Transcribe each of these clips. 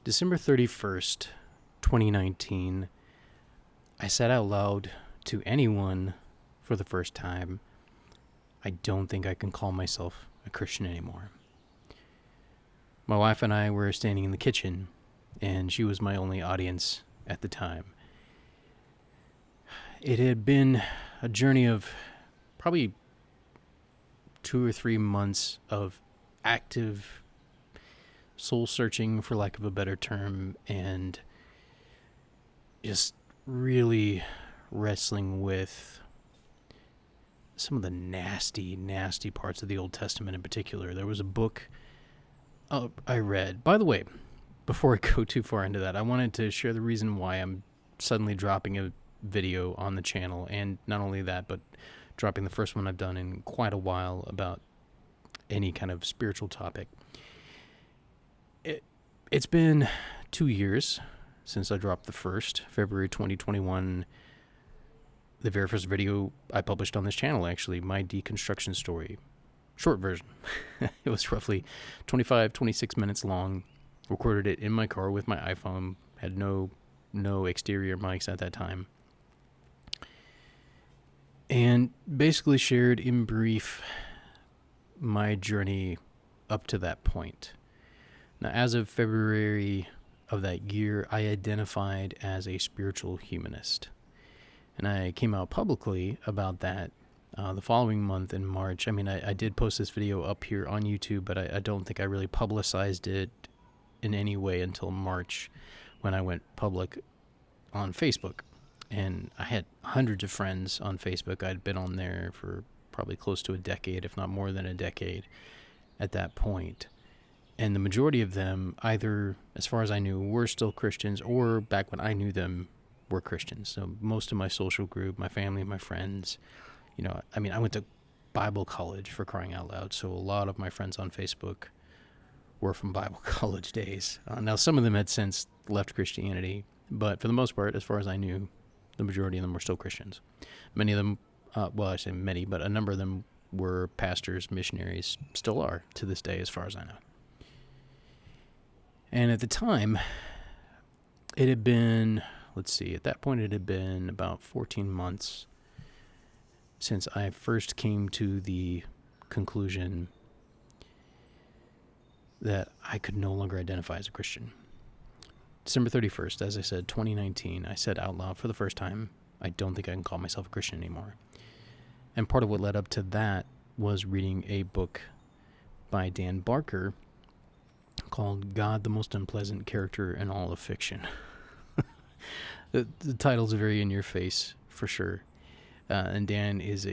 December 31st, 2019, I said out loud to anyone for the first time, I don't think I can call myself a Christian anymore. My wife and I were standing in the kitchen, and she was my only audience at the time. It had been a journey of probably 2 or 3 months of active soul searching, for lack of a better term, and just really wrestling with some of the nasty parts of the Old Testament in particular. There was a book I read. By the way, before I go too far into that, I wanted to share the reason why I'm suddenly dropping a video on the channel, and not only that, but dropping the first one I've done in quite a while about any kind of spiritual topic. It's been 2 years since I dropped the first, February 2021, the very first video I published on this channel, actually, my Deconstruction Story. Short version. It was roughly 26 minutes long. Recorded it in my car with my iPhone. Had no exterior mics at that time. And basically shared in brief my journey up to that point. Now, as of February of that year, I identified as a spiritual humanist. And I came out publicly about that the following month in March. I mean, I did post this video up here on YouTube, but I don't think I really publicized it in any way until March, when I went public on Facebook. And I had hundreds of friends on Facebook. I'd been on there for probably close to a decade, if not more than a decade at that point. And the majority of them, either, as far as I knew, were still Christians, or back when I knew them, were Christians. So most of my social group, my family, my friends, I went to Bible college, for crying out loud. So a lot of my friends on Facebook were from Bible college days. Now, some of them had since left Christianity, but for the most part, as far as I knew, the majority of them were still Christians. Many of them, I say many, but a number of them were pastors, missionaries, still are to this day, as far as I know. And at the time, it had been, at that point it had been about 14 months since I first came to the conclusion that I could no longer identify as a Christian. December 31st, as I said, 2019, I said out loud for the first time, I don't think I can call myself a Christian anymore. And part of what led up to that was reading a book by Dan Barker called God, the Most Unpleasant Character in All of Fiction. The title's very in your face, for sure. And Dan is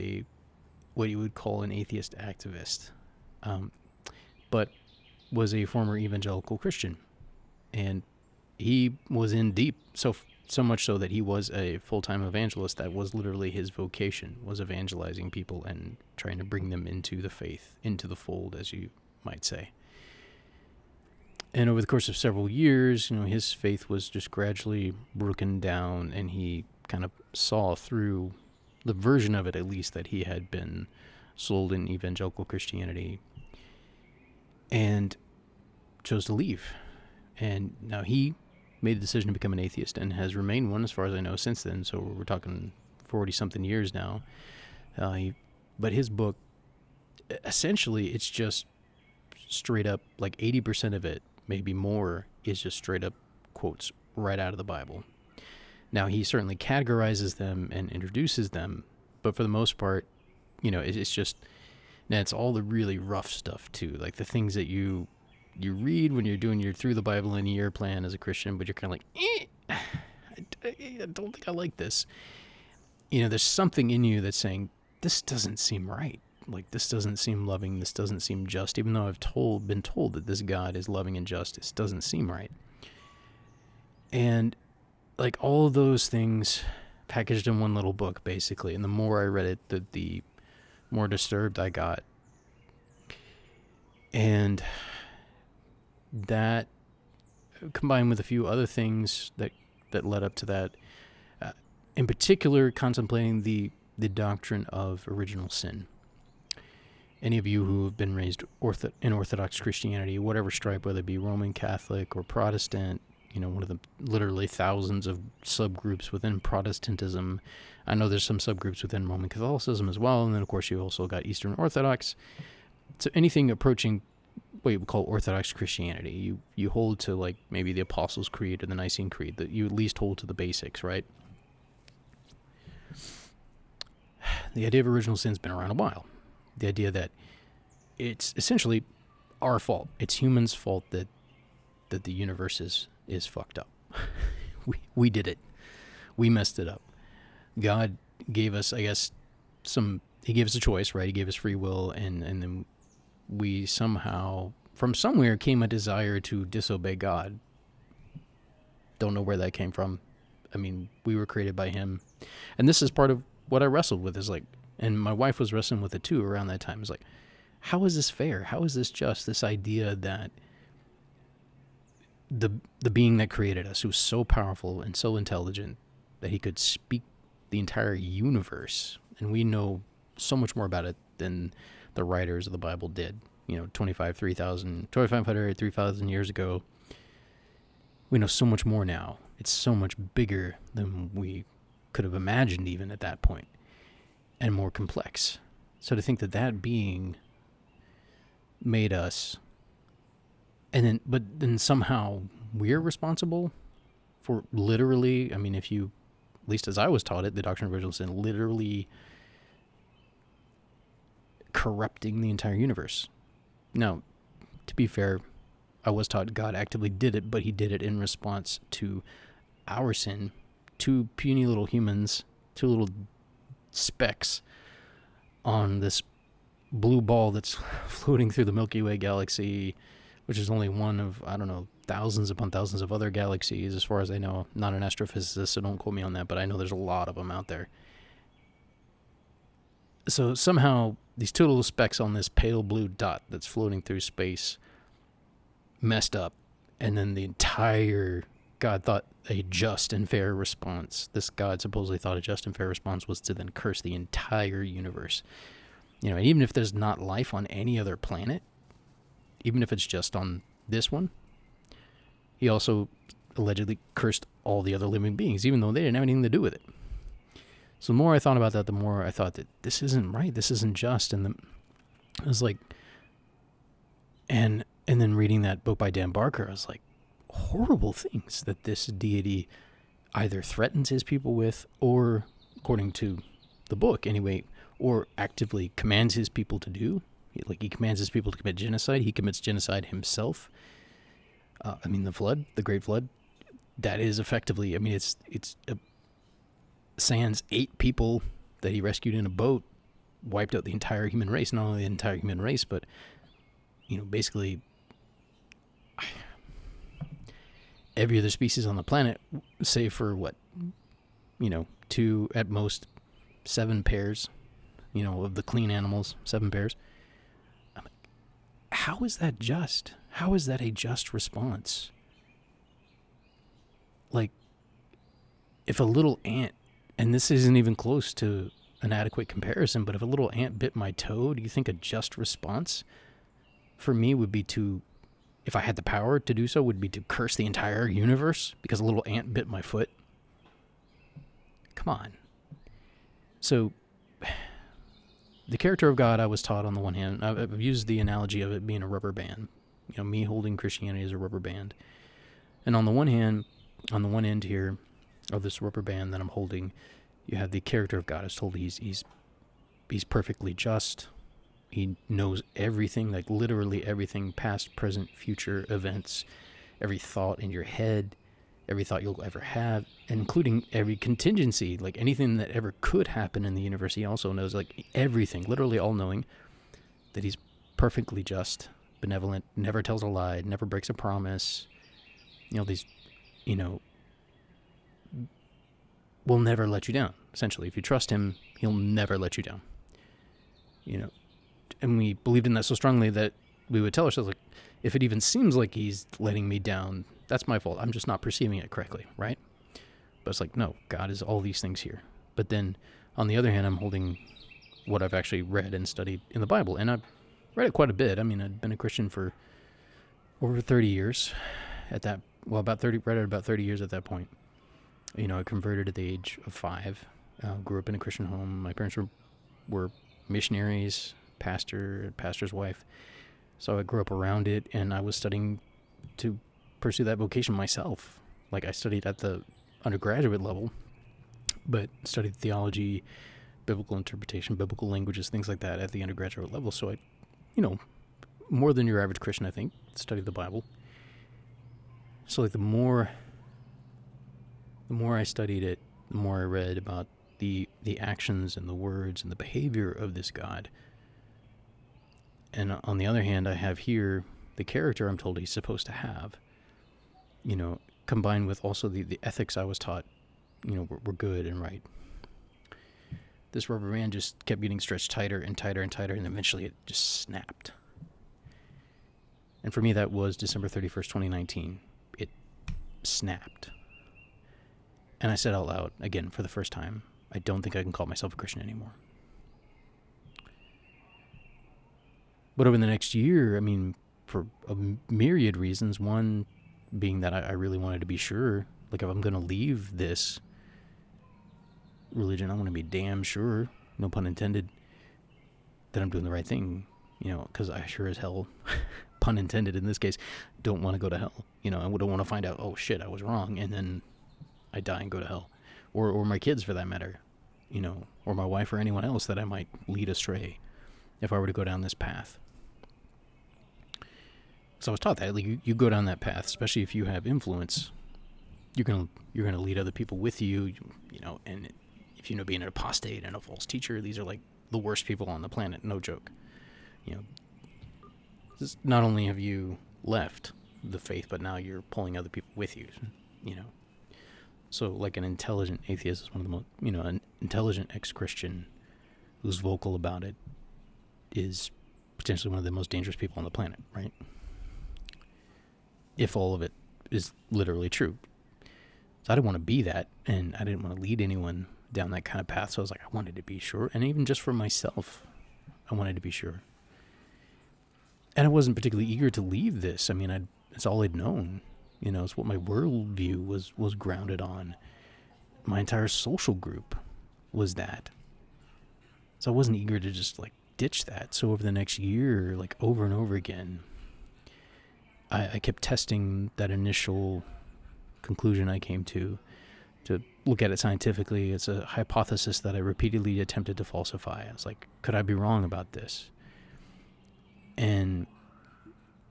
what you would call an atheist activist, but was a former evangelical Christian. And he was in deep, so much so that he was a full-time evangelist. That was literally his vocation, was evangelizing people and trying to bring them into the faith, into the fold, as you might say. And over the course of several years, his faith was just gradually broken down, and he kind of saw through the version of it, at least, that he had been sold in evangelical Christianity, and chose to leave. And now he made the decision to become an atheist and has remained one, as far as I know, since then. So we're talking 40-something years now. But his book, essentially, it's just straight up, like 80% of it, maybe more, is just straight up quotes right out of the Bible. Now, he certainly categorizes them and introduces them, but for the most part, it's just, now it's all the really rough stuff too, like the things that you read when you're doing your Through the Bible in a Year plan as a Christian, but you're kind of like, I don't think I like this. There's something in you that's saying, this doesn't seem right. Like, this doesn't seem loving, this doesn't seem just, even though I've been told that this God is loving and just, it doesn't seem right. And, like, all of those things packaged in one little book, basically, and the more I read it, the more disturbed I got. And that, combined with a few other things that led up to that, in particular, contemplating the doctrine of original sin. any of you who have been raised in Orthodox Christianity, whatever stripe, whether it be Roman Catholic or Protestant, one of the literally thousands of subgroups within Protestantism. I know there's some subgroups within Roman Catholicism as well, and then of course you also got Eastern Orthodox. So anything approaching what you would call Orthodox Christianity, you hold to like maybe the Apostles' Creed or the Nicene Creed, that you at least hold to the basics, right? The idea of original sin's been around a while. The idea that it's essentially our fault. It's humans' fault that the universe is fucked up. We did it. We messed it up. God gave us, I guess, he gave us a choice, right? He gave us free will, and then we somehow, from somewhere, came a desire to disobey God. Don't know where that came from. I mean, we were created by him. And this is part of what I wrestled with, is like, and my wife was wrestling with it too around that time. It's like, how is this fair? How is this just? This idea that the being that created us, who was so powerful and so intelligent that he could speak the entire universe, and we know so much more about it than the writers of the Bible did, 2,500, 3,000 years ago. We know so much more now. It's so much bigger than we could have imagined even at that point, and more complex. So to think that being made us, but then somehow we're responsible for literally, I mean, if you, at least as I was taught it, the doctrine of original sin, literally corrupting the entire universe. Now, to be fair, I was taught God actively did it, but he did it in response to our sin. Two puny little humans, two little specks on this blue ball that's floating through the Milky Way galaxy, which is only one of, I don't know, thousands upon thousands of other galaxies, as far as I know. I'm not an astrophysicist, so don't quote me on that, but I know there's a lot of them out there. So somehow, these two little specks on this pale blue dot that's floating through space messed up, and then the entire, God thought a just and fair response, this God supposedly thought a just and fair response was to then curse the entire universe. And even if there's not life on any other planet, even if it's just on this one, he also allegedly cursed all the other living beings, even though they didn't have anything to do with it. So the more I thought about that, the more I thought that this isn't right, this isn't just. And I was like, and then reading that book by Dan Barker, I was like, horrible things that this deity either threatens his people with, or, according to the book anyway, or actively commands his people to do. Like, he commands his people to commit genocide. He commits genocide himself. The flood, the Great Flood, that is effectively, it's sans 8 people that he rescued in a boat, wiped out the entire human race. Not only the entire human race, but, basically every other species on the planet, save for 2, at most 7 pairs, of the clean animals, 7 pairs. How is that just? How is that a just response? Like, if a little ant, and this isn't even close to an adequate comparison, but if a little ant bit my toe, do you think a just response for me would be to, if I had the power to do so, would be to curse the entire universe because a little ant bit my foot? Come on. So, the character of God, I was taught, on the one hand, I've used the analogy of it being a rubber band. Me holding Christianity as a rubber band. And on the one hand, on the one end here of this rubber band that I'm holding, you have the character of God. I was told he's perfectly just. He knows everything, like literally everything, past, present, future events, every thought in your head, every thought you'll ever have, including every contingency, like anything that ever could happen in the universe. He also knows, like, everything, literally all-knowing, that he's perfectly just, benevolent, never tells a lie, never breaks a promise. Will never let you down. Essentially, if you trust him, he'll never let you down. And we believed in that so strongly that we would tell ourselves, like, if it even seems like he's letting me down, that's my fault. I'm just not perceiving it correctly, right? But it's like, no, God is all these things here. But then, on the other hand, I'm holding what I've actually read and studied in the Bible. And read it quite a bit. I mean, I'd been a Christian for over 30 years at that, read it about 30 years at that point. I converted at the age of 5, grew up in a Christian home. My parents were missionaries, pastor's wife. So I grew up around it, and I was studying to pursue that vocation myself. Like, I studied at the undergraduate level, but studied theology, biblical interpretation, biblical languages, things like that at the undergraduate level. So I, more than your average Christian, I think, studied the Bible. So like the more I studied it, the more I read about the actions and the words and the behavior of this God. And on the other hand, I have here the character I'm told he's supposed to have, combined with also the ethics I was taught, were good and right. This rubber band just kept getting stretched tighter and tighter and tighter, and eventually it just snapped. And for me, that was December 31st, 2019. It snapped. And I said out loud, again, for the first time, I don't think I can call myself a Christian anymore. But over the next year, I mean, for a myriad reasons, one being that I really wanted to be sure, like, if I'm going to leave this religion, I want to be damn sure, no pun intended, that I'm doing the right thing, because I sure as hell, pun intended in this case, don't want to go to hell. I don't want to find out, oh shit, I was wrong, and then I die and go to hell. Or my kids, for that matter, or my wife or anyone else that I might lead astray if I were to go down this path. So I was taught that, like, you go down that path, especially if you have influence, you're gonna lead other people with you, and if being an apostate and a false teacher, these are like the worst people on the planet, no joke. Not only have you left the faith, but now you're pulling other people with you, So like an intelligent atheist is one of the most, an intelligent ex-Christian who's vocal about it is potentially one of the most dangerous people on the planet, right? If all of it is literally true. So I didn't want to be that, and I didn't want to lead anyone down that kind of path, so I was like, I wanted to be sure, and even just for myself, I wanted to be sure. And I wasn't particularly eager to leave this. I mean, it's all I'd known. It's what my worldview was grounded on. My entire social group was that. So I wasn't eager to just, like, ditch that. So over the next year, like, over and over again, I kept testing that initial conclusion I came to look at it scientifically. It's a hypothesis that I repeatedly attempted to falsify. I was like, could I be wrong about this? And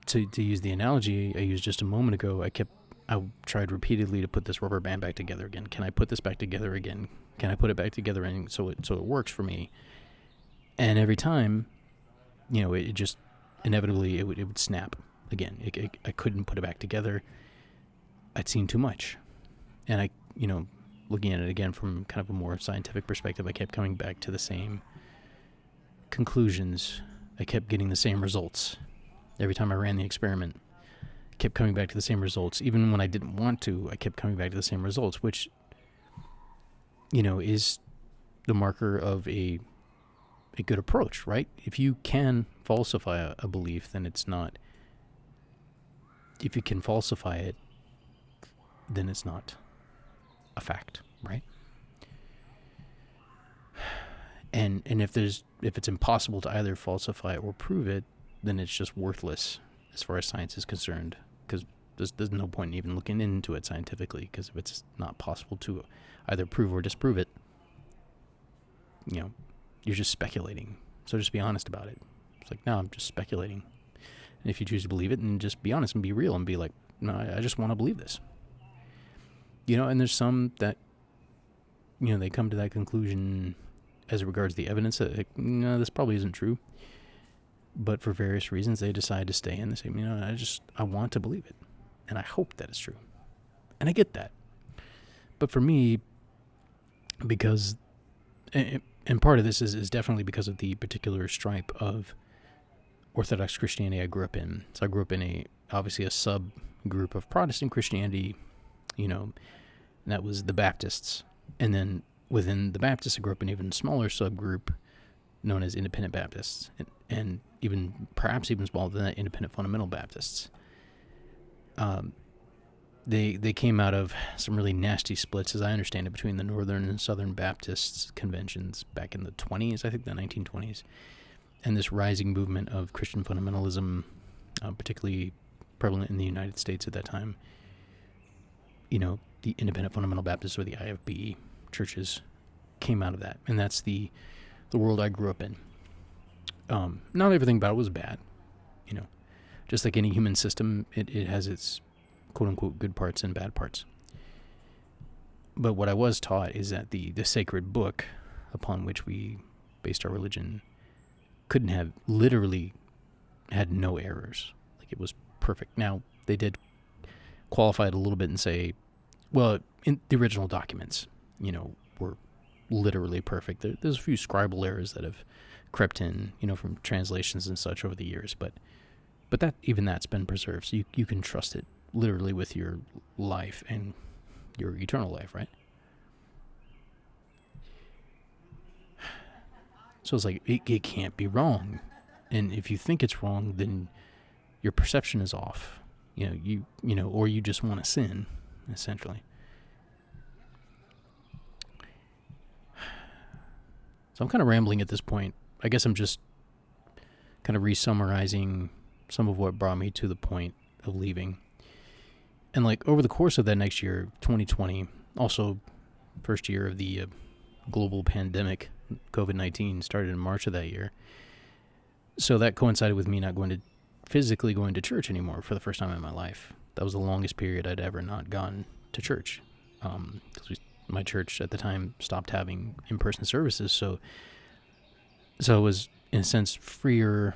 to use the analogy I used just a moment ago, I tried repeatedly to put this rubber band back together again. Can I put this back together again? Can I put it back together and so it works for me? And every time, it just inevitably it would snap again. I couldn't put it back together. I'd seen too much. And I, looking at it again from kind of a more scientific perspective, I kept coming back to the same conclusions. I kept getting the same results. Every time I ran the experiment, I kept coming back to the same results. Even when I didn't want to, I kept coming back to the same results, which, is the marker of a good approach, right? If you can falsify a belief, then it's not. If you can falsify it, then it's not a fact, right? And if it's impossible to either falsify or prove it, then it's just worthless as far as science is concerned, because there's no point in even looking into it scientifically, because if it's not possible to either prove or disprove it, you're just speculating. So just be honest about it. It's like, no, I'm just speculating. And if you choose to believe it, then just be honest and be real and be like, no, I just want to believe this. And there's some that, they come to that conclusion as regards the evidence that, no, this probably isn't true. But for various reasons, they decide to stay in the same, I want to believe it. And I hope that it's true. And I get that. But for me, because, and part of this is definitely because of the particular stripe of Orthodox Christianity I grew up in. So I grew up in obviously a subgroup of Protestant Christianity, and that was the Baptists. And then within the Baptists, I grew up in an even smaller subgroup known as Independent Baptists. And perhaps even smaller than that, independent fundamental Baptists. They came out of some really nasty splits, as I understand it, between the Northern and Southern Baptists conventions back in the 20s, I think the 1920s, and this rising movement of Christian fundamentalism, particularly prevalent in the United States at that time. The independent fundamental Baptists, or the IFB churches, came out of that, and that's the world I grew up in. Not everything about it was bad, just like any human system, it has its quote-unquote good parts and bad parts. But what I was taught is that the sacred book upon which we based our religion literally had no errors. Like, it was perfect. Now, they did qualify it a little bit and say, well, in the original documents, were literally perfect. There's a few scribal errors that have crept in, from translations and such over the years, but that's been preserved, so you can trust it literally with your life and your eternal life, right? So it's like, it can't be wrong. And if you think it's wrong, then your perception is off. Or you just want to sin, essentially. So I'm kind of rambling at this point. I guess I'm just kind of re-summarizing some of what brought me to the point of leaving. And over the course of that next year, 2020, also first year of the global pandemic, COVID-19 started in March of that year. So that coincided with me not physically going to church anymore for the first time in my life. That was the longest period I'd ever not gone to church. Because my church at the time stopped having in-person services, so it was, in a sense, freer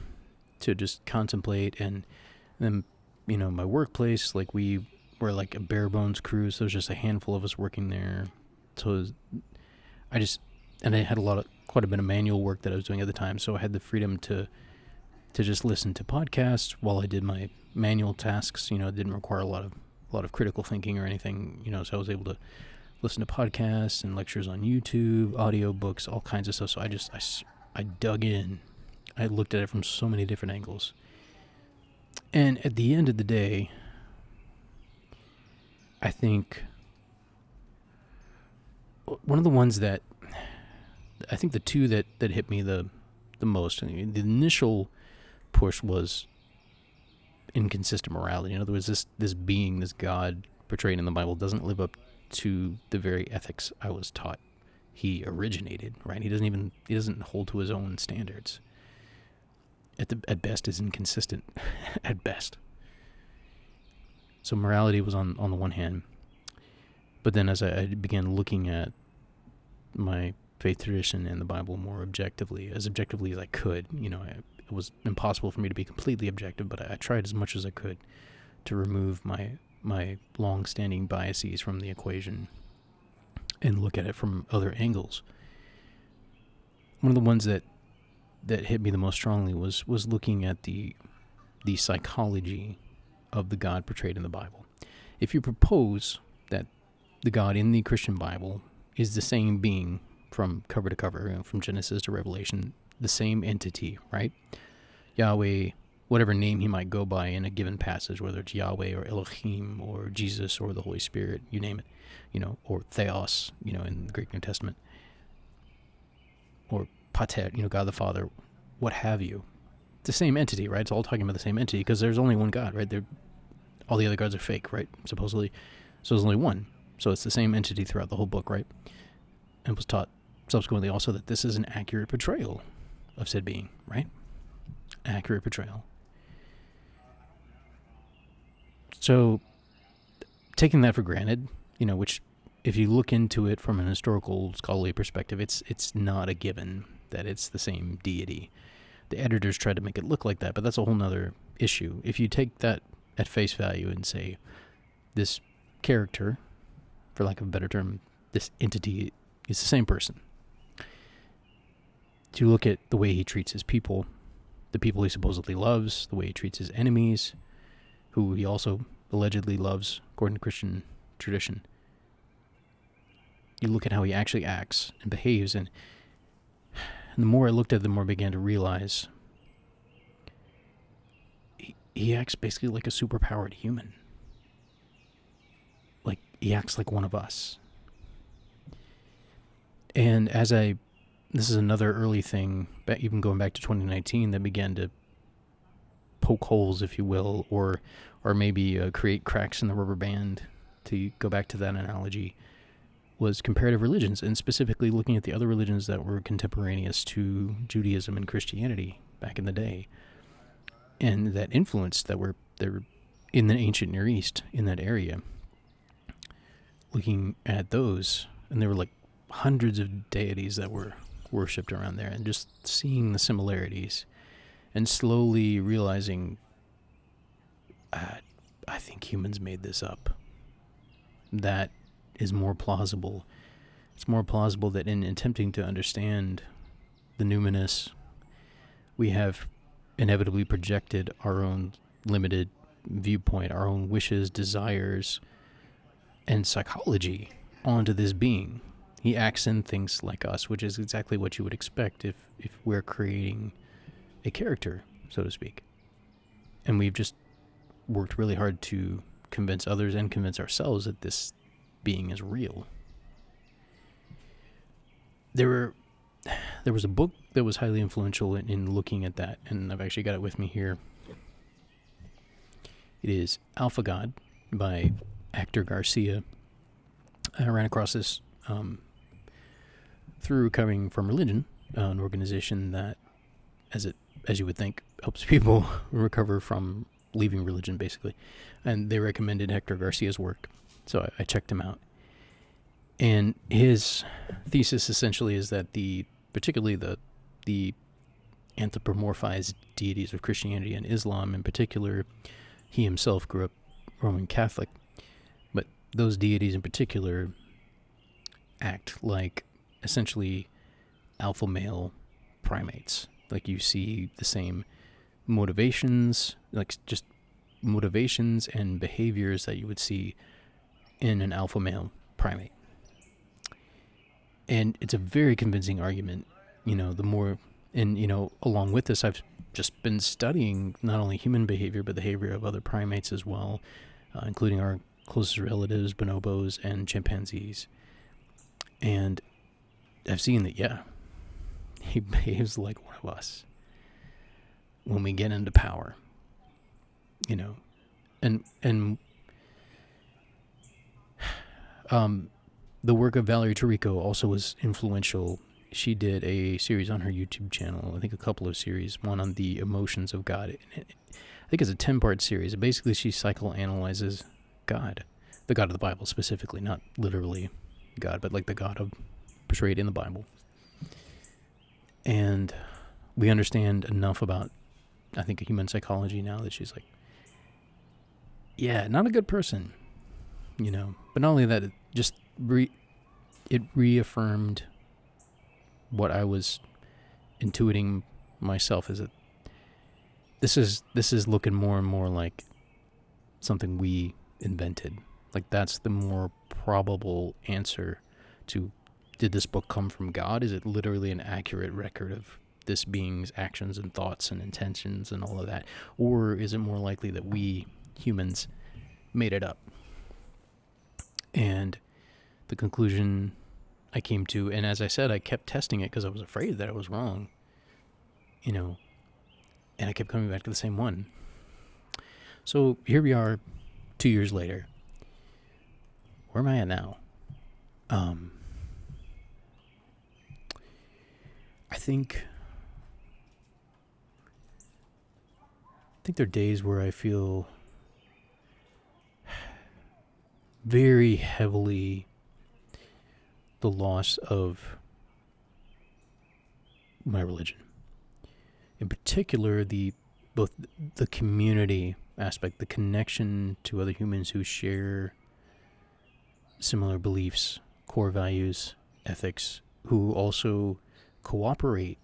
to just contemplate. And then, my workplace, we were like a bare bones crew, so it was just a handful of us working there. So I had quite a bit of manual work that I was doing at the time, so I had the freedom to just listen to podcasts while I did my manual tasks. It didn't require a lot of critical thinking or anything, so I was able to listen to podcasts and lectures on YouTube, audio books, all kinds of stuff. So I dug in. I looked at it from so many different angles. And at the end of the day, I think one of the ones that I think the two that hit me the most, the initial push was inconsistent morality. In other words, this being, this God portrayed in the Bible, doesn't live up to the very ethics I was taught he originated, right? He doesn't hold to his own standards. At best is inconsistent. At best. So morality was on the one hand, but then as I began looking at my faith tradition and the Bible more objectively as I could, it was impossible for me to be completely objective, but I tried as much as I could to remove my long-standing biases from the equation and look at it from other angles. One of the ones that hit me the most strongly was looking at the psychology of the God portrayed in the Bible. If you propose that the God in the Christian Bible is the same being from cover to cover, from Genesis to Revelation, the same entity, right? Yahweh, whatever name he might go by in a given passage, whether it's Yahweh or Elohim or Jesus or the Holy Spirit, you name it, or Theos, in the Greek New Testament, or Pater, God the Father, what have you. It's the same entity, right? It's all talking about the same entity because there's only one God, right? All the other gods are fake, right? Supposedly. So there's only one. So it's the same entity throughout the whole book, right? And was taught subsequently also that this is an accurate portrayal of said being, right? Accurate portrayal. So taking that for granted, which if you look into it from an historical scholarly perspective, it's not a given that it's the same deity. The editors tried to make it look like that, but that's a whole nother issue. If you take that at face value and say this character, for lack of a better term, this entity is the same person. To look at the way he treats his people, the people he supposedly loves, the way he treats his enemies, who he also allegedly loves, according to Christian tradition. You look at how he actually acts and behaves, and the more I looked at it, the more I began to realize he acts basically like a superpowered human. Like, he acts like one of us. And this is another early thing, even going back to 2019, that began to poke holes, if you will, or maybe create cracks in the rubber band, to go back to that analogy, was comparative religions, and specifically looking at the other religions that were contemporaneous to Judaism and Christianity back in the day, and that influence that were in the ancient Near East, in that area. Looking at those, and there were like hundreds of deities that were worshipped around there, and just seeing the similarities, and slowly realizing, I think humans made this up. That is more plausible. It's more plausible that in attempting to understand the numinous, we have inevitably projected our own limited viewpoint, our own wishes, desires, and psychology onto this being. He acts and thinks like us, which is exactly what you would expect if we're creating a character, so to speak. And we've just worked really hard to convince others and convince ourselves that this being is real. There was a book that was highly influential in looking at that, and I've actually got it with me here. It is Alpha God by Hector Garcia. I ran across this through Coming From Religion, an organization that, as you would think, helps people recover from leaving religion, basically. And they recommended Hector Garcia's work, so I checked him out. And his thesis essentially is that particularly the anthropomorphized deities of Christianity and Islam in particular, he himself grew up Roman Catholic, but those deities in particular act like essentially alpha male primates. Like, you see the same motivations, like just motivations and behaviors that you would see in an alpha male primate. And it's a very convincing argument, the more, and, along with this, I've just been studying not only human behavior, but the behavior of other primates as well, including our closest relatives, bonobos, and chimpanzees. And I've seen that, he behaves like one of us when we get into power, and the work of Valerie Tarico also was influential. She did a series on her YouTube channel, I think a couple of series, one on the emotions of God. I think it's a 10-part series. Basically, she psychoanalyzes God, the God of the Bible specifically, not literally God, but like the God portrayed in the Bible. And we understand enough about, I think, human psychology now that she's like, not a good person, But not only that, it just it reaffirmed what I was intuiting myself, is that this is looking more and more like something we invented. Like, that's the more probable answer to, did this book come from God? Is it literally an accurate record of this being's actions and thoughts and intentions and all of that? Or is it more likely that we humans made it up? And the conclusion I came to, and as I said, I kept testing it because I was afraid that I was wrong, and I kept coming back to the same one. So here we are 2 years later. Where am I at now? I think there are days where I feel very heavily the loss of my religion. In particular, both the community aspect, the connection to other humans who share similar beliefs, core values, ethics, who also cooperate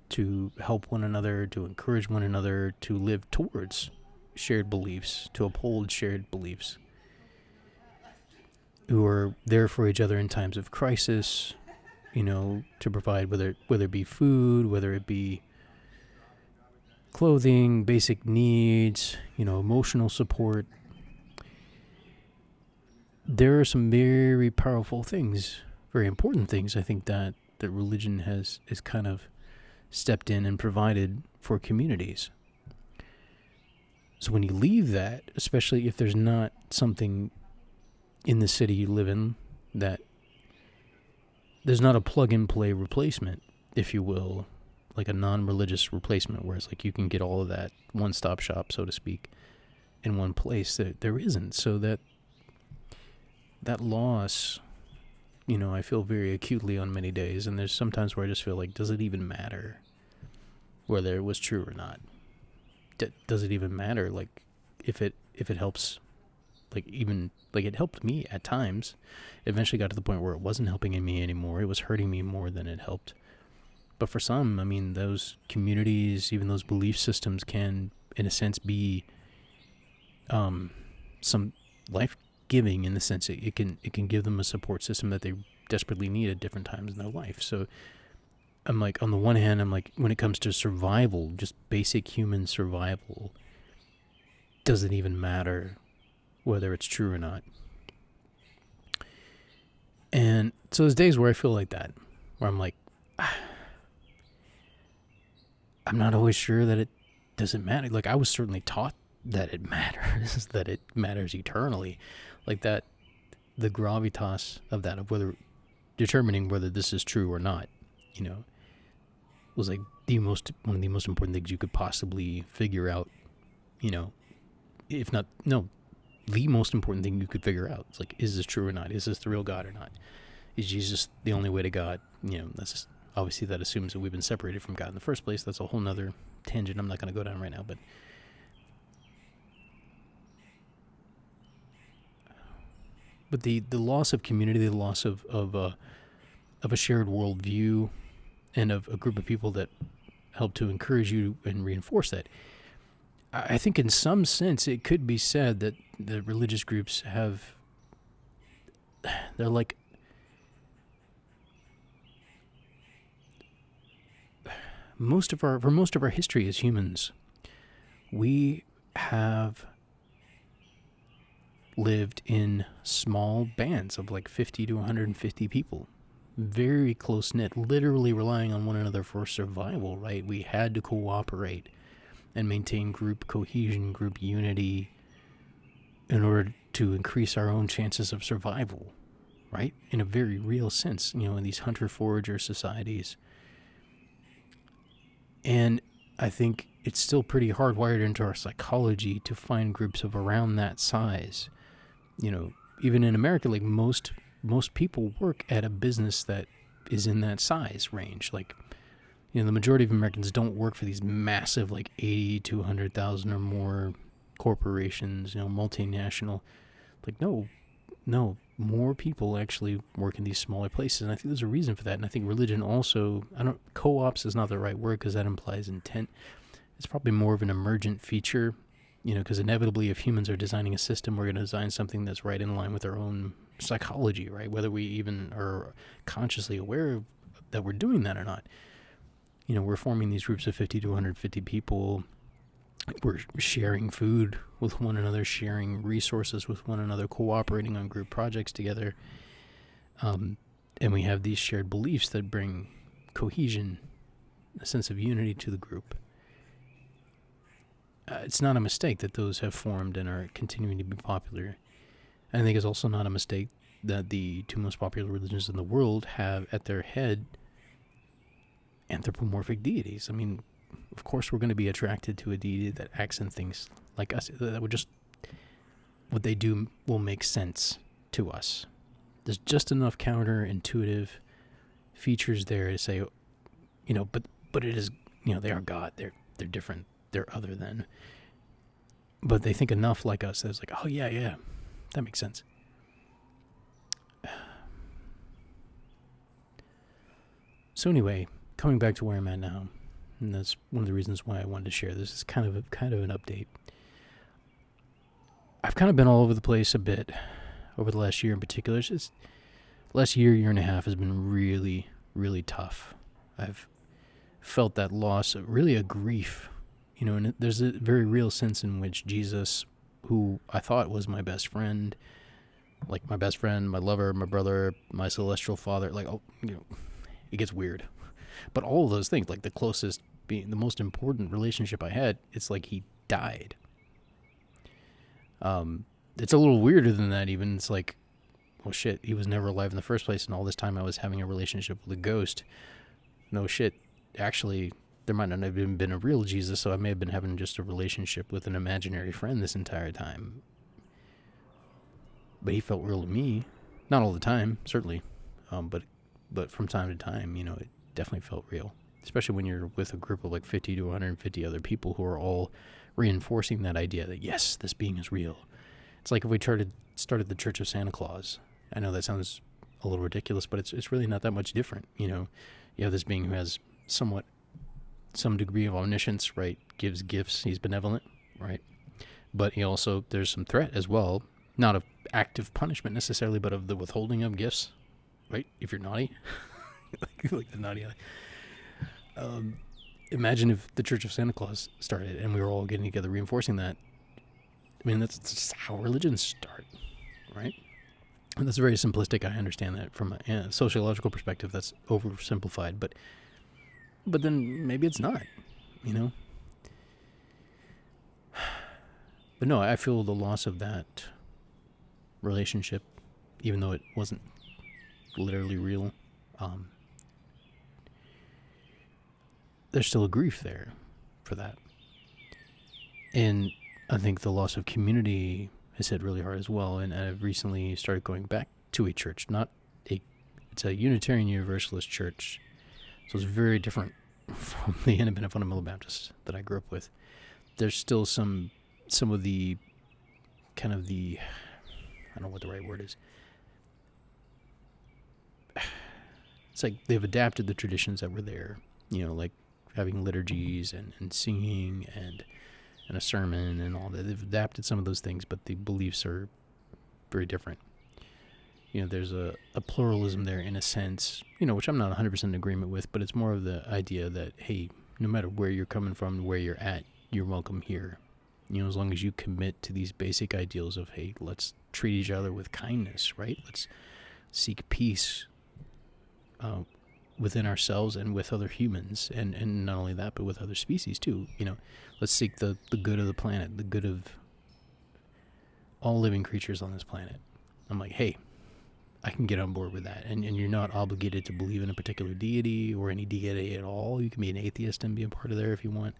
to help one another, to encourage one another, to live towards shared beliefs, to uphold shared beliefs, who are there for each other in times of crisis, to provide whether it be food, whether it be clothing, basic needs, emotional support. There are some very powerful things, very important things, I think, that religion is kind of stepped in and provided for communities. So when you leave that, especially if there's not something in the city you live in, that there's not a plug-and-play replacement, if you will, like a non-religious replacement, where it's like you can get all of that one-stop shop, so to speak, in one place. There isn't. So that loss, I feel very acutely on many days, and there's sometimes where I just feel like, does it even matter whether it was true or not? Does it even matter, like, if it helps, like, even, like, it helped me at times. It eventually got to the point where it wasn't helping me anymore. It was hurting me more than it helped. But for some, I mean, those communities, even those belief systems can, in a sense, be some life-giving, in the sense that it can give them a support system that they desperately need at different times in their life. So I'm like, on the one hand, I'm like, when it comes to survival, just basic human survival, does it even matter whether it's true or not? And so there's days where I feel like that, where I'm like, I'm not always sure that it doesn't matter. Like, I was certainly taught that it matters, that it matters eternally. Like that, the gravitas of that, of whether, determining whether this is true or not, was like one of the most important things you could possibly figure out, if not, no, the most important thing you could figure out. It's like, is this true or not? Is this the real God or not? Is Jesus the only way to God? That's just, obviously that assumes that we've been separated from God in the first place. That's a whole nother tangent I'm not going to go down right now, but the loss of community, the loss of a shared worldview, and of a group of people that help to encourage you and reinforce that. I think in some sense it could be said that the religious groups they're like, for most of our history as humans, we have lived in small bands of like 50 to 150 people. Very close-knit, literally relying on one another for survival, right? We had to cooperate and maintain group cohesion, group unity, in order to increase our own chances of survival, right? In a very real sense, in these hunter-forager societies. And I think it's still pretty hardwired into our psychology to find groups of around that size. Even in America, like most people work at a business that is in that size range. Like, the majority of Americans don't work for these massive, like 80 to 100,000 or more corporations, multinational. Like, no, more people actually work in these smaller places. And I think there's a reason for that. And I think religion also, co-ops is not the right word because that implies intent. It's probably more of an emergent feature, because inevitably if humans are designing a system, we're going to design something that's right in line with our own psychology, right? Whether we even are consciously aware that we're doing that or not. We're forming these groups of 50 to 150 people. We're sharing food with one another, sharing resources with one another, cooperating on group projects together. And we have these shared beliefs that bring cohesion, a sense of unity to the group. It's not a mistake that those have formed and are continuing to be popular. I think it's also not a mistake that the two most popular religions in the world have at their head anthropomorphic deities. I mean, of course we're going to be attracted to a deity that acts and thinks like us. That would just, what they do will make sense to us. There's just enough counterintuitive features there to say, but it is, they are God. They're different. They're other than. But they think enough like us that it's like, oh yeah, that makes sense. So anyway, coming back to where I'm at now, and that's one of the reasons why I wanted to share this. Is kind of an update. I've kind of been all over the place a bit over the last year in particular. It's just last year and a half has been really, really tough. I've felt that loss, really a grief And there's a very real sense in which Jesus, who I thought was my best friend, like my best friend, my lover, my brother, my celestial father, like, it gets weird. But all of those things, like the closest, being the most important relationship I had, it's like he died. It's a little weirder than that even. It's like, well, shit, he was never alive in the first place, and all this time I was having a relationship with a ghost. No shit, actually, there might not have even been a real Jesus, so I may have been having just a relationship with an imaginary friend this entire time. But he felt real to me. Not all the time, certainly, but from time to time, it definitely felt real. Especially when you're with a group of like 50 to 150 other people who are all reinforcing that idea that, yes, this being is real. It's like if we started the Church of Santa Claus. I know that sounds a little ridiculous, but it's really not that much different. You have this being who has some degree of omniscience, right? Gives gifts. He's benevolent, right? But he also, there's some threat as well, not of active punishment necessarily, but of the withholding of gifts, right? If you're naughty, like the naughty. Imagine if the Church of Santa Claus started and we were all getting together reinforcing that. I mean, that's just how religions start, right? And that's very simplistic. I understand that from a sociological perspective. That's oversimplified, but then maybe it's not, But no, I feel the loss of that relationship, even though it wasn't literally real. There's still a grief there for that. And I think the loss of community has hit really hard as well. And I've recently started going back to a church, it's a Unitarian Universalist church. So it's very different from the Independent Fundamental Baptist that I grew up with. There's still some of the kind of the, I don't know what the right word is. It's like they've adapted the traditions that were there, like having liturgies and singing and a sermon and all that. They've adapted some of those things, but the beliefs are very different. There's a pluralism there in a sense, which I'm not 100% in agreement with, but it's more of the idea that, hey, no matter where you're coming from, where you're at, you're welcome here. As long as you commit to these basic ideals of, hey, let's treat each other with kindness, right? Let's seek peace within ourselves and with other humans, and not only that, but with other species too. Let's seek the good of the planet, the good of all living creatures on this planet. I'm like, hey, I can get on board with that. And you're not obligated to believe in a particular deity or any deity at all. You can be an atheist and be a part of there if you want.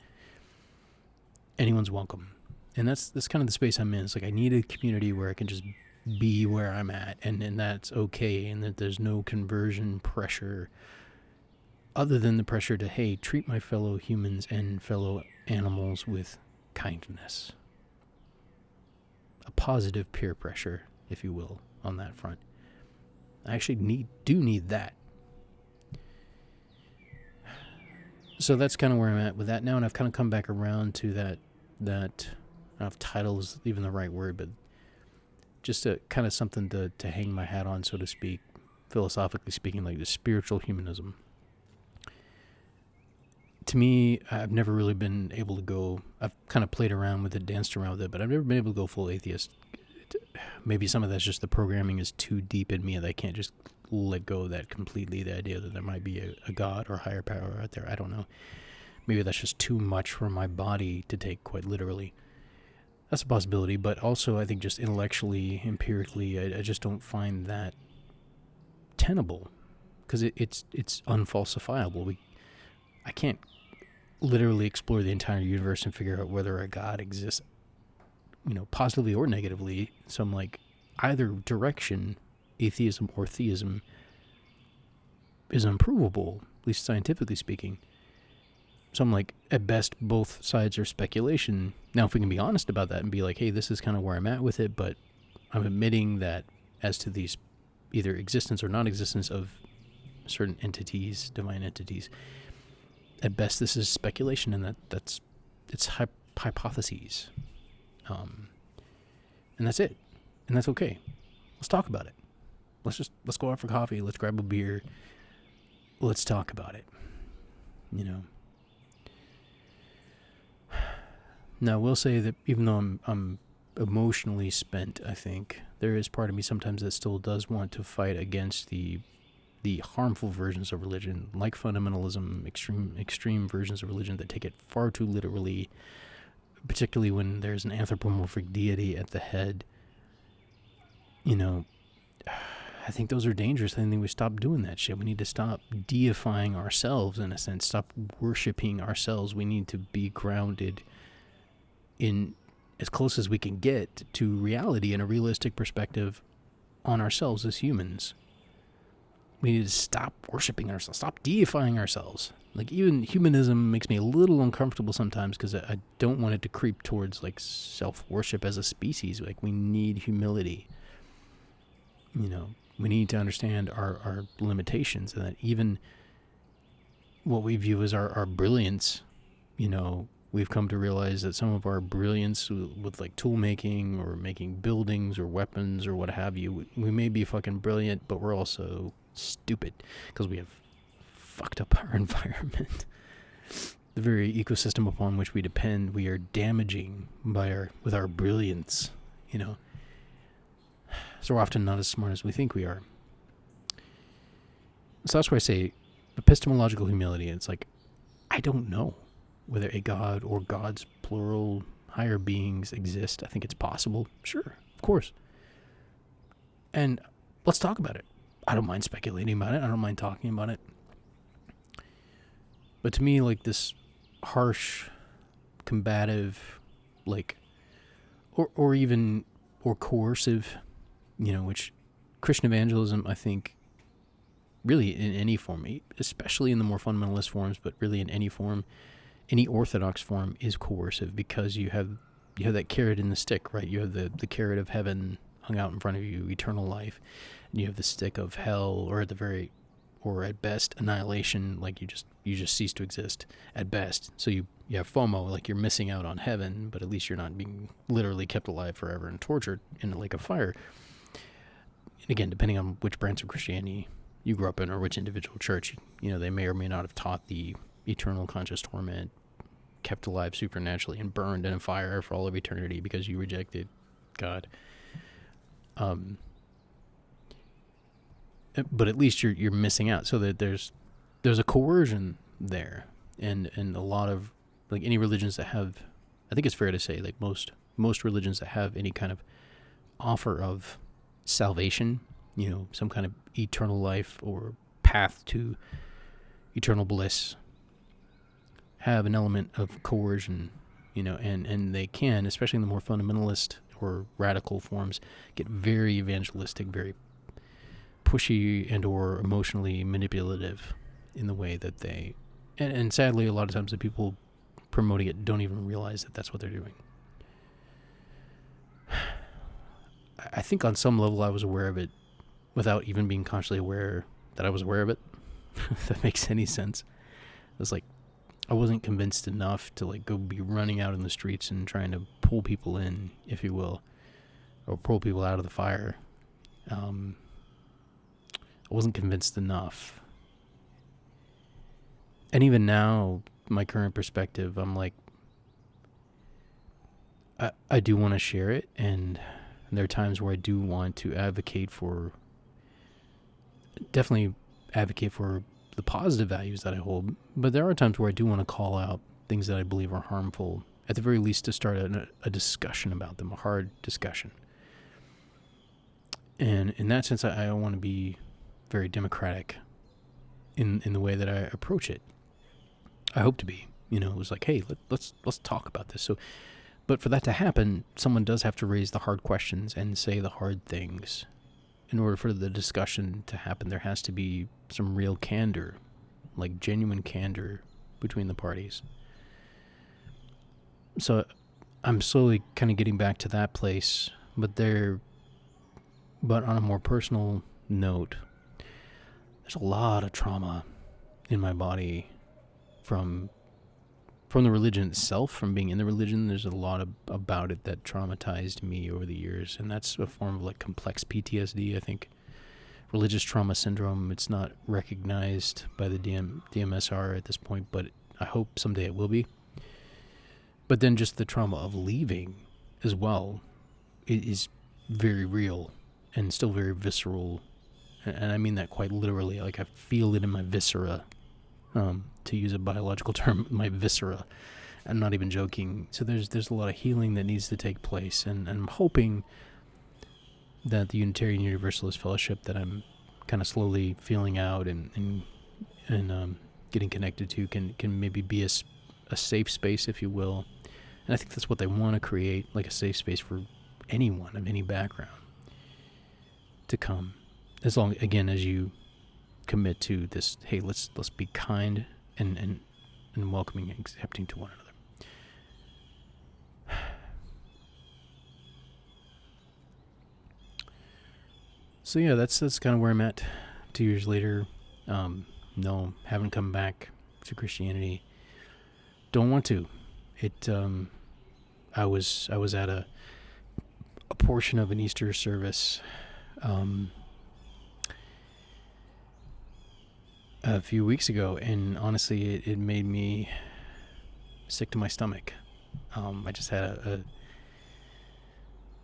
Anyone's welcome. And that's kind of the space I'm in. It's like I need a community where I can just be where I'm at, and that's okay, and that there's no conversion pressure other than the pressure to, hey, treat my fellow humans and fellow animals with kindness. A positive peer pressure, if you will, on that front. I actually do need that. So that's kind of where I'm at with that now, and I've kind of come back around to that I don't know if title is even the right word, but just a kind of something to hang my hat on, so to speak, philosophically speaking, like the spiritual humanism. To me, I've never really been able to go, I've kind of played around with it, danced around with it, but I've never been able to go full atheist. Maybe some of that's just the programming is too deep in me that I can't just let go of that completely, the idea that there might be a God or higher power out there. I don't know. Maybe that's just too much for my body to take quite literally. That's a possibility, but also I think just intellectually, empirically, I just don't find that tenable, because it's unfalsifiable. I can't literally explore the entire universe and figure out whether a God exists, positively or negatively. So I'm like, either direction, atheism or theism, is unprovable, at least scientifically speaking. So I'm like, at best, both sides are speculation. Now, if we can be honest about that and be like, hey, this is kind of where I'm at with it, but I'm admitting that as to these either existence or non-existence of certain entities, divine entities, at best, this is speculation, and it's hypotheses. And that's it. And that's okay. Let's talk about it. Let's go out for coffee. Let's grab a beer. Let's talk about it. Now, I will say that even though I'm emotionally spent, I think there is part of me sometimes that still does want to fight against the harmful versions of religion, like fundamentalism, extreme versions of religion that take it far too literally, particularly when there's an anthropomorphic deity at the head. I think those are dangerous. I think we stop doing that shit. We need to stop deifying ourselves, in a sense, stop worshiping ourselves. We need to be grounded in as close as we can get to reality and a realistic perspective on ourselves as humans. We need to stop worshiping ourselves, stop deifying ourselves. Like, even humanism makes me a little uncomfortable sometimes because I don't want it to creep towards, like, self-worship as a species. Like, we need humility. We need to understand our limitations, and that even what we view as our brilliance, we've come to realize that some of our brilliance with like tool making or making buildings or weapons or what have you, we may be fucking brilliant, but we're also stupid because we have fucked up our environment. The very ecosystem upon which we depend, we are damaging with our brilliance, So we're often not as smart as we think we are. So that's why I say epistemological humility. It's like, I don't know whether a god or gods, plural, higher beings exist. I think it's possible. Sure, of course. And let's talk about it. I don't mind speculating about it. I don't mind talking about it. But to me, like, this harsh, combative, like, or coercive, which Christian evangelism, I think, really in any form, especially in the more fundamentalist forms, but really in any form, any orthodox form is coercive, because you have that carrot and the stick, right? You have the carrot of heaven hung out in front of you, eternal life, and you have the stick of hell, or at best annihilation, like you just cease to exist at best. So you have FOMO, like you're missing out on heaven, but at least you're not being literally kept alive forever and tortured in a lake of fire. And again, depending on which branch of Christianity you grew up in or which individual church, they may or may not have taught the eternal conscious torment, kept alive supernaturally and burned in a fire for all of eternity because you rejected God. But at least you're missing out, so that there's a coercion there, and a lot of, like, any religions that have, I think it's fair to say, like most religions that have any kind of offer of salvation, some kind of eternal life or path to eternal bliss, have an element of coercion, and they can, especially in the more fundamentalist or radical forms, get very evangelistic, very pushy and or emotionally manipulative in the way that they, and sadly a lot of times the people promoting it don't even realize that that's what they're doing. I think on some level I was aware of it without even being consciously aware that I was aware of it. If that makes any sense. It was like, I wasn't convinced enough to, like, go be running out in the streets and trying to pull people in, if you will, or pull people out of the fire. I wasn't convinced enough. And even now, my current perspective, I'm like, I do want to share it, and there are times where I do want to definitely advocate for the positive values that I hold, but there are times where I do want to call out things that I believe are harmful, at the very least to start a discussion about them, a hard discussion. And in that sense, I want to be very democratic in the way that I approach it. I hope to be. It was like, hey, let's talk about this. So, but for that to happen, someone does have to raise the hard questions and say the hard things. In order for the discussion to happen, there has to be some real candor, like genuine candor between the parties. So I'm slowly kind of getting back to that place, but on a more personal note, there's a lot of trauma in my body from the religion itself, from being in the religion. There's a lot about it that traumatized me over the years, and that's a form of, like, complex PTSD, I think. Religious trauma syndrome, it's not recognized by the DMSR at this point, but I hope someday it will be. But then just the trauma of leaving as well is very real and still very visceral. And I mean that quite literally. Like, I feel it in my viscera, to use a biological term, my viscera. I'm not even joking. So there's a lot of healing that needs to take place. And I'm hoping that the Unitarian Universalist Fellowship that I'm kind of slowly feeling out and getting connected to can maybe be a safe space, if you will. And I think that's what they want to create, like a safe space for anyone of any background to come. As long, again, as you commit to this, hey, let's be kind and welcoming and accepting to one another. So yeah, that's kind of where I'm at 2 years later. No, haven't come back to Christianity. Don't want to. I was at a portion of an Easter service a few weeks ago, and honestly, it made me sick to my stomach. I just had a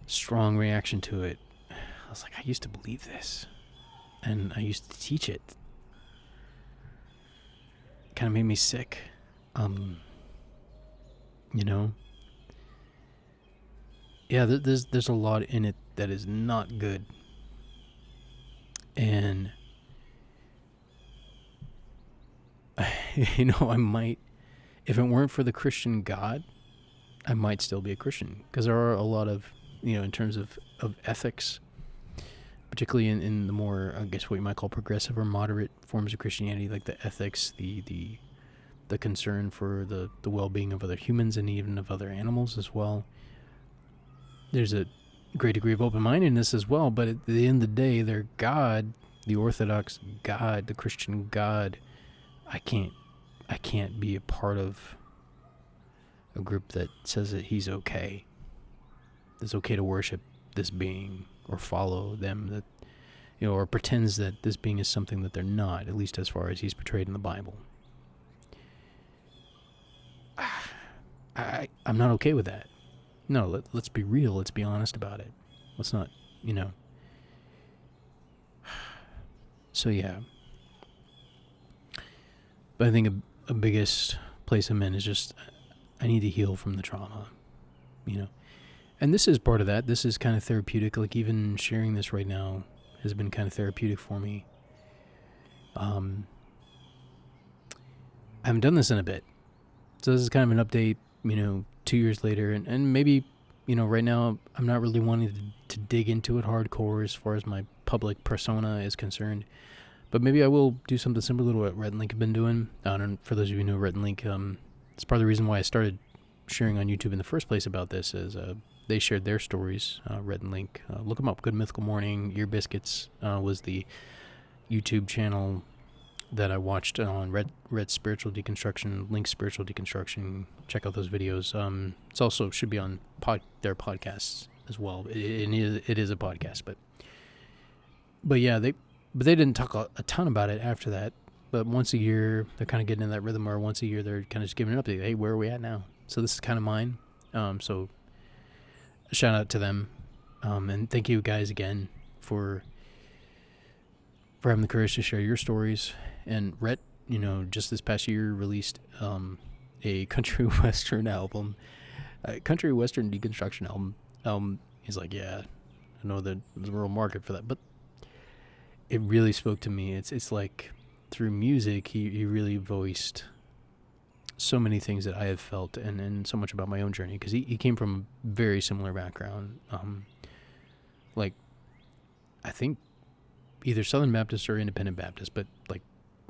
strong reaction to it. I was like, I used to believe this, and I used to teach it. It kind of made me sick. Yeah, there's a lot in it that is not good. And I might, if it weren't for the Christian God, I might still be a Christian, because there are a lot of, in terms of ethics, particularly in the more, I guess, what you might call progressive or moderate forms of Christianity, like the ethics, the concern for the well-being of other humans and even of other animals as well. There's a great degree of open-mindedness as well, but at the end of the day, their God, the Orthodox God, the Christian God, I can't be a part of a group that says that he's okay. It's okay to worship this being or follow them, that or pretends that this being is something that they're not, at least as far as he's portrayed in the Bible. I'm not okay with that. No, let's be real. Let's be honest about it. Let's not, So yeah. But I think a biggest place I'm in is just, I need to heal from the trauma, And this is part of that. This is kind of therapeutic. Like, even sharing this right now has been kind of therapeutic for me. I haven't done this in a bit. So this is kind of an update, 2 years later. And maybe, right now I'm not really wanting to dig into it hardcore as far as my public persona is concerned. But maybe I will do something similar to what Rhett and Link have been doing. And for those of you who know Rhett and Link, it's part of the reason why I started sharing on YouTube in the first place about this, is they shared their stories, Rhett and Link. Look them up. Good Mythical Morning, Ear Biscuits was the YouTube channel that I watched on Red's Spiritual Deconstruction, Link's Spiritual Deconstruction. Check out those videos. It's also should be on their podcasts as well. It is a podcast, but yeah, they didn't talk a ton about it after that. But once a year, they're kind of getting in that rhythm, or once a year, they're kind of just giving an update. Hey, where are we at now? So this is kind of mine. So shout out to them. And thank you guys again for having the courage to share your stories. And Rhett, just this past year released a country western album, country western deconstruction album. He's like, yeah, I know that there's a real market for that, but it really spoke to me. It's like, through music, he really voiced so many things that I have felt, and so much about my own journey, because he came from a very similar background. Like, I think either Southern Baptist or Independent Baptist, but like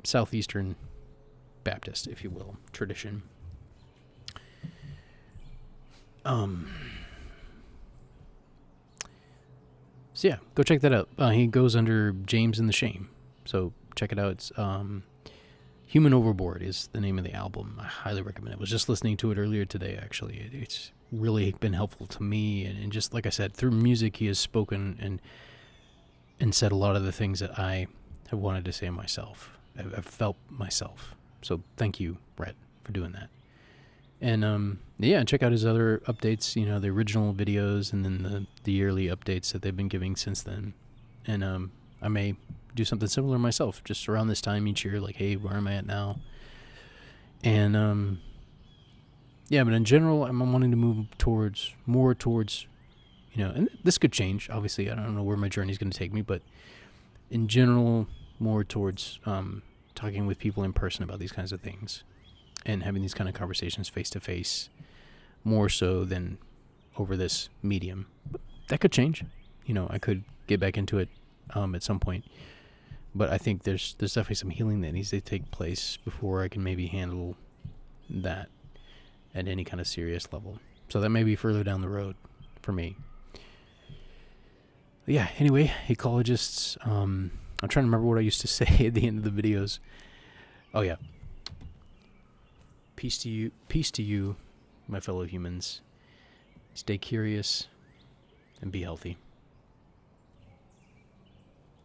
Southeastern Baptist, if you will, tradition. So yeah, go check that out. He goes under James and the Shame, so check it out. It's Human Overboard is the name of the album. I highly recommend it. I was just listening to it earlier today, actually. It's really been helpful to me, and just like I said, through music, he has spoken and said a lot of the things that I have wanted to say myself. I've felt myself. So thank you, Brett, for doing that. And yeah, check out his other updates, the original videos, and then the yearly updates that they've been giving since then. And I may do something similar myself, just around this time each year, like, hey, where am I at now? And yeah, but in general, I'm wanting to move more towards, and this could change, obviously. I don't know where my journey is going to take me, but in general, more towards talking with people in person about these kinds of things and having these kind of conversations face to face, more so than over this medium. But that could change. I could get back into it at some point. But I think there's definitely some healing that needs to take place before I can maybe handle that at any kind of serious level. So that may be further down the road for me. But yeah, anyway, ecologists, I'm trying to remember what I used to say at the end of the videos. Oh yeah. Peace to you, my fellow humans. Stay curious and be healthy.